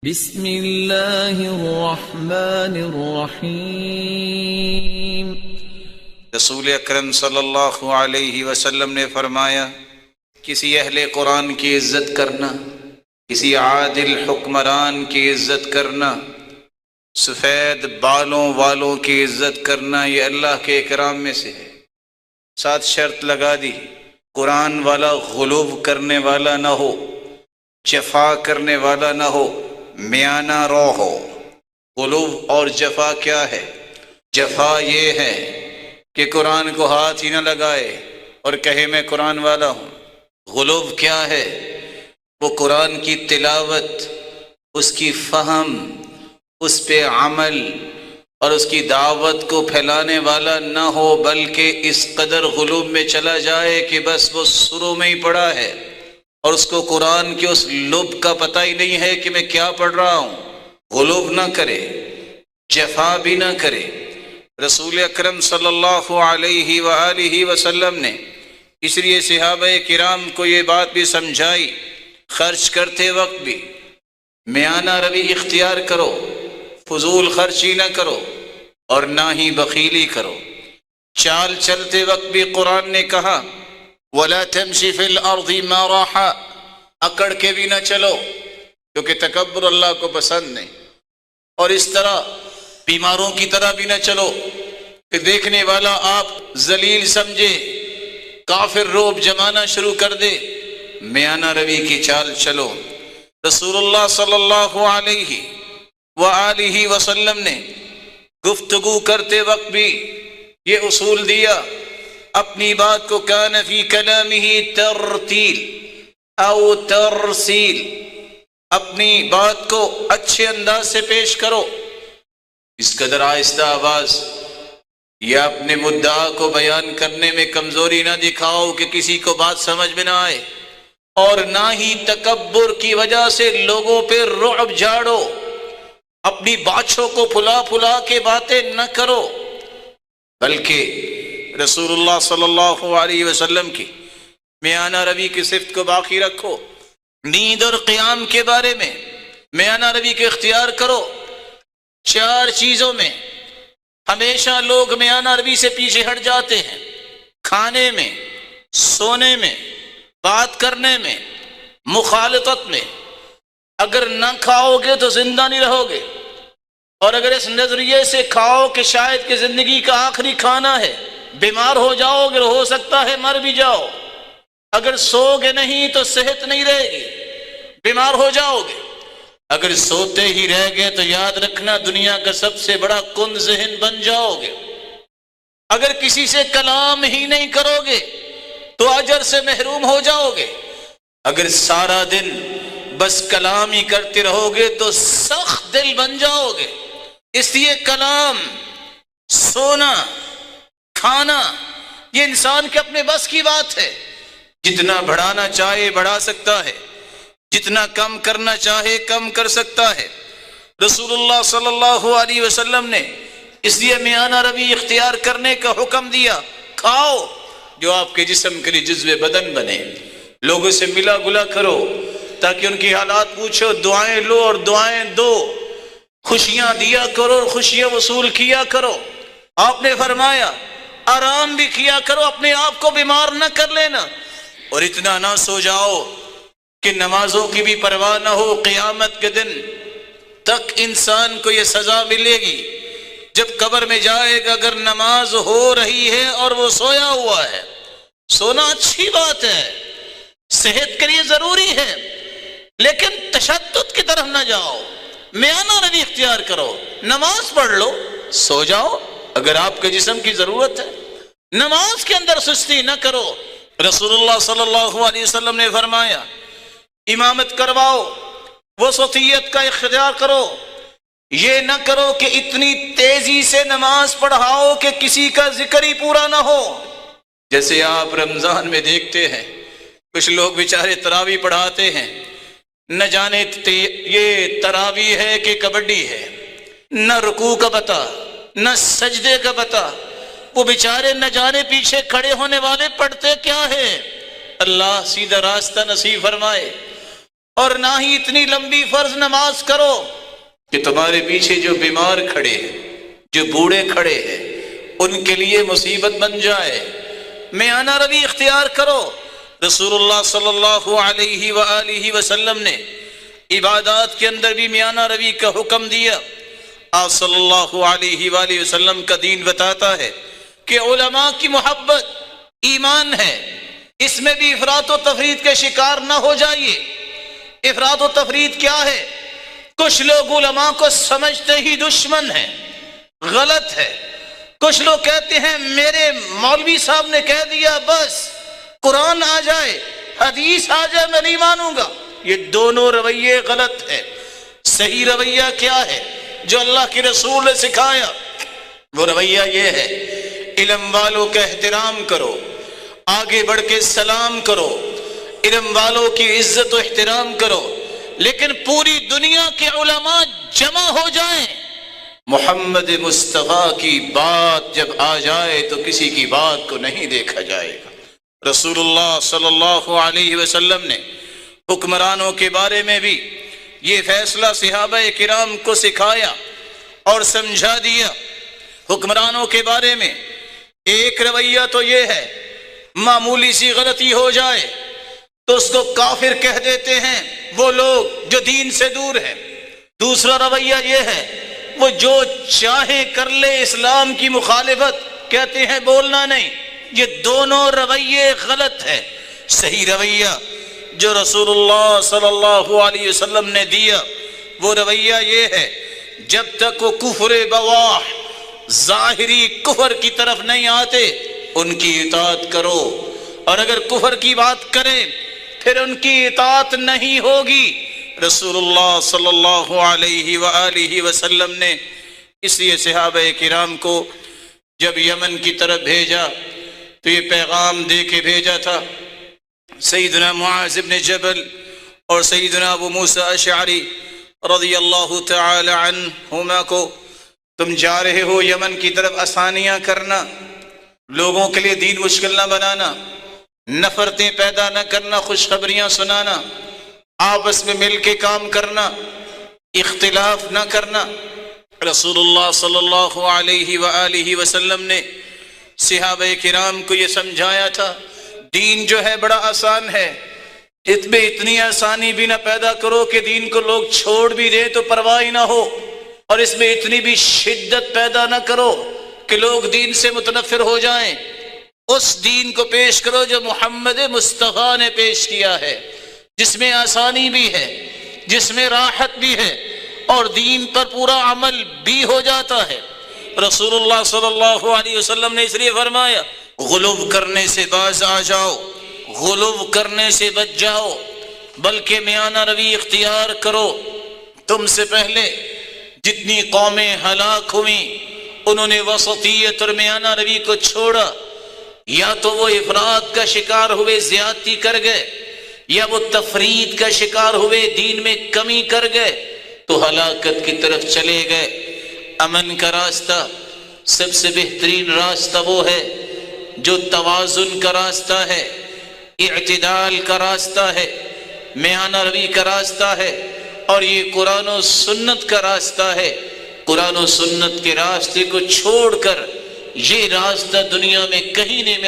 بسم اللہ الرحمن الرحیم۔ رسول اکرم صلی اللہ علیہ وسلم نے فرمایا، کسی اہل قرآن کی عزت کرنا، کسی عادل حکمران کی عزت کرنا، سفید بالوں والوں کی عزت کرنا، یہ اللہ کے اکرام میں سے ہے۔ ساتھ شرط لگا دی، قرآن والا غلو کرنے والا نہ ہو، جفا کرنے والا نہ ہو، میانہ رو ہو۔ غلو اور جفا کیا ہے؟ جفا یہ ہے کہ قرآن کو ہاتھ ہی نہ لگائے اور کہے میں قرآن والا ہوں۔ غلو کیا ہے؟ وہ قرآن کی تلاوت، اس کی فہم، اس پہ عمل اور اس کی دعوت کو پھیلانے والا نہ ہو، بلکہ اس قدر غلو میں چلا جائے کہ بس وہ سروں میں ہی پڑا ہے اور اس کو قرآن کے اس لب کا پتہ ہی نہیں ہے کہ میں کیا پڑھ رہا ہوں۔ غلو نہ کرے، جفا بھی نہ کرے۔ رسول اکرم صلی اللہ علیہ وآلہ وسلم نے اس لیے صحابہ کرام کو یہ بات بھی سمجھائی، خرچ کرتے وقت بھی میانہ روی اختیار کرو، فضول خرچی نہ کرو اور نہ ہی بخیلی کرو۔ چال چلتے وقت بھی قرآن نے کہا وَلَا تَمْشِ فِي الْأَرْضِ مَرَحًا، اکڑ کے بھی نہ چلو کیونکہ تکبر اللہ کو پسند نہیں، اور اس طرح بیماروں کی طرح بھی نہ چلو کہ دیکھنے والا آپ ذلیل سمجھے، کافر روب جمانا شروع کر دے۔ میانہ روی کی چال چلو۔ رسول اللہ صلی اللہ علیہ وآلہ وسلم نے گفتگو کرتے وقت بھی یہ اصول دیا، اپنی بات کو کان فی کلامہ ترتیل او ترسیل، اپنی بات کو اچھے انداز سے پیش کرو، اس قدر آہستہ آواز یا اپنے مدعا کو بیان کرنے میں کمزوری نہ دکھاؤ کہ کسی کو بات سمجھ میں نہ آئے، اور نہ ہی تکبر کی وجہ سے لوگوں پہ رعب جھاڑو، اپنی باتوں کو پھلا پھلا کے باتیں نہ کرو، بلکہ رسول اللہ صلی اللہ علیہ وسلم کی میانہ روی کی صفت کو باقی رکھو۔ نیند اور قیام کے بارے میں میانہ روی کو اختیار کرو۔ چار چیزوں میں ہمیشہ لوگ میانہ روی سے پیچھے ہٹ جاتے ہیں، کھانے میں، سونے میں، بات کرنے میں، مخالطت میں۔ اگر نہ کھاؤ گے تو زندہ نہیں رہو گے، اور اگر اس نظریے سے کھاؤ کہ شاید کہ زندگی کا آخری کھانا ہے، بیمار ہو جاؤ گے، ہو سکتا ہے مر بھی جاؤ۔ اگر سو گے نہیں تو صحت نہیں رہے گی، بیمار ہو جاؤ گے۔ اگر سوتے ہی رہ گئے تو یاد رکھنا دنیا کا سب سے بڑا کند ذہن بن جاؤ گے۔ اگر کسی سے کلام ہی نہیں کرو گے تو اجر سے محروم ہو جاؤ گے۔ اگر سارا دن بس کلام ہی کرتے رہو گے تو سخت دل بن جاؤ گے۔ اس لیے کلام، سونا، کھانا یہ انسان کے اپنے بس کی بات ہے۔ جتنا بڑھانا چاہے بڑھا سکتا ہے، جتنا کم کرنا چاہے کم کر سکتا ہے۔ رسول اللہ صلی اللہ علیہ وسلم نے اس لیے میانہ روی اختیار کرنے کا حکم دیا۔ کھاؤ جو آپ کے جسم کے لیے جزو بدن بنے، لوگوں سے ملا گلا کرو تاکہ ان کی حالات پوچھو، دعائیں لو اور دعائیں دو، خوشیاں دیا کرو اور خوشیاں وصول کیا کرو۔ آپ نے فرمایا آرام بھی کیا کرو، اپنے آپ کو بیمار نہ کر لینا، اور اتنا نہ سو جاؤ کہ نمازوں کی بھی پرواہ نہ ہو۔ قیامت کے دن تک انسان کو یہ سزا ملے گی جب قبر میں جائے گا، اگر نماز ہو رہی ہے اور وہ سویا ہوا ہے۔ سونا اچھی بات ہے، صحت کے لیے ضروری ہے، لیکن تشدد کی طرف نہ جاؤ، میانہ روی اختیار کرو۔ نماز پڑھ لو، سو جاؤ اگر آپ کے جسم کی ضرورت ہے، نماز کے اندر سستی نہ کرو۔ رسول اللہ صلی اللہ علیہ وسلم نے فرمایا امامت کرواؤ، وسطیت کا اختیار کرو، یہ نہ کرو کہ اتنی تیزی سے نماز پڑھاؤ کہ کسی کا ذکر ہی پورا نہ ہو۔ جیسے آپ رمضان میں دیکھتے ہیں کچھ لوگ بیچارے تراوی پڑھاتے ہیں، نہ جانے یہ تراوی ہے کہ کبڈی ہے، نہ رکوع کا پتہ، نہ سجدے کا پتہ، وہ بیچارے نہ جانے پیچھے کھڑے ہونے والے پڑھتے کیا ہے۔ اللہ سیدھا راستہ نصیب فرمائے۔ اور نہ ہی اتنی لمبی فرض نماز کرو کہ تمہارے پیچھے جو بیمار کھڑے ہیں، جو بوڑھے کھڑے ہیں، ان کے لیے مصیبت بن جائے۔ میانہ روی اختیار کرو۔ رسول اللہ صلی اللہ علیہ وآلہ وسلم نے عبادات کے اندر بھی میانہ روی کا حکم دیا۔ آپ صلی اللہ علیہ وآلہ وسلم کا دین بتاتا ہے کہ علماء کی محبت ایمان ہے، اس میں بھی افراط و تفریط کے شکار نہ ہو جائیے۔ افراط و تفریط کیا ہے؟ کچھ لوگ علماء کو سمجھتے ہی دشمن ہیں، غلط ہے۔ کچھ لوگ کہتے ہیں میرے مولوی صاحب نے کہہ دیا بس قرآن آ جائے، حدیث آ جائے میں نہیں مانوں گا۔ یہ دونوں رویے غلط ہے۔ صحیح رویہ کیا ہے جو اللہ کے رسول نے سکھایا؟ وہ رویہ یہ ہے، علم والوں کا احترام کرو، آگے بڑھ کے سلام کرو، علم والوں کی عزت و احترام کرو، لیکن پوری دنیا کے علماء جمع ہو جائیں، محمد مصطفیٰ کی بات جب آ جائے تو کسی کی بات کو نہیں دیکھا جائے گا۔ رسول اللہ صلی اللہ علیہ وسلم نے حکمرانوں کے بارے میں بھی یہ فیصلہ صحابہ کرام کو سکھایا اور سمجھا دیا۔ حکمرانوں کے بارے میں ایک رویہ تو یہ ہے، معمولی سی غلطی ہو جائے تو اس کو کافر کہہ دیتے ہیں وہ لوگ جو دین سے دور ہیں۔ دوسرا رویہ یہ ہے، وہ جو چاہے کر لے، اسلام کی مخالفت کہتے ہیں بولنا نہیں۔ یہ دونوں رویے غلط ہے۔ صحیح رویہ جو رسول اللہ صلی اللہ علیہ وسلم نے دیا وہ رویہ یہ ہے، جب تک وہ کفر بواح، ظاہری کفر کی طرف نہیں آتے ان کی اطاعت کرو، اور اگر کفر کی بات کریں پھر ان کی اطاعت نہیں ہوگی۔ رسول اللہ صلی اللہ علیہ وآلہ وسلم نے اس لیے صحابہ کرام کو جب یمن کی طرف بھیجا تو یہ پیغام دے کے بھیجا تھا، سیدنا معاذ بن جبل اور سیدنا ابو موسیٰ اشعری رضی اللہ تعالی عنہما کو، تم جا رہے ہو یمن کی طرف، آسانیاں کرنا، لوگوں کے لیے دین مشکل نہ بنانا، نفرتیں پیدا نہ کرنا، خوشخبریاں سنانا، آپس میں مل کے کام کرنا، اختلاف نہ کرنا۔ رسول اللہ صلی اللہ علیہ وآلہ وسلم نے صحابہ کرام کو یہ سمجھایا تھا، دین جو ہے بڑا آسان ہے، اس میں اتنی آسانی بھی نہ پیدا کرو کہ دین کو لوگ چھوڑ بھی دیں تو پرواہ نہ ہو، اور اس میں اتنی بھی شدت پیدا نہ کرو کہ لوگ دین سے متنفر ہو جائیں۔ اس دین کو پیش کرو جو محمد مصطفیٰ نے پیش کیا ہے، جس میں آسانی بھی ہے، جس میں راحت بھی ہے، اور دین پر پورا عمل بھی ہو جاتا ہے۔ رسول اللہ صلی اللہ علیہ وسلم نے اس لیے فرمایا، غلو کرنے سے باز آ جاؤ، غلو کرنے سے بچ جاؤ، بلکہ میانہ روی اختیار کرو۔ تم سے پہلے جتنی قومیں ہلاک ہوئیں انہوں نے وسطیت اور میانہ روی کو چھوڑا، یا تو وہ افراط کا شکار ہوئے، زیادتی کر گئے، یا وہ تفرید کا شکار ہوئے، دین میں کمی کر گئے تو ہلاکت کی طرف چلے گئے۔ امن کا راستہ، سب سے بہترین راستہ وہ ہے جو توازن کا راستہ ہے، اعتدال کا راستہ ہے، میانہ روی کا راستہ ہے، اور یہ قرآن و سنت کا راستہ ہے۔ قرآن و سنت کے راستے کو چھوڑ کر یہ راستہ دنیا میں کہیں نہیں ملتا۔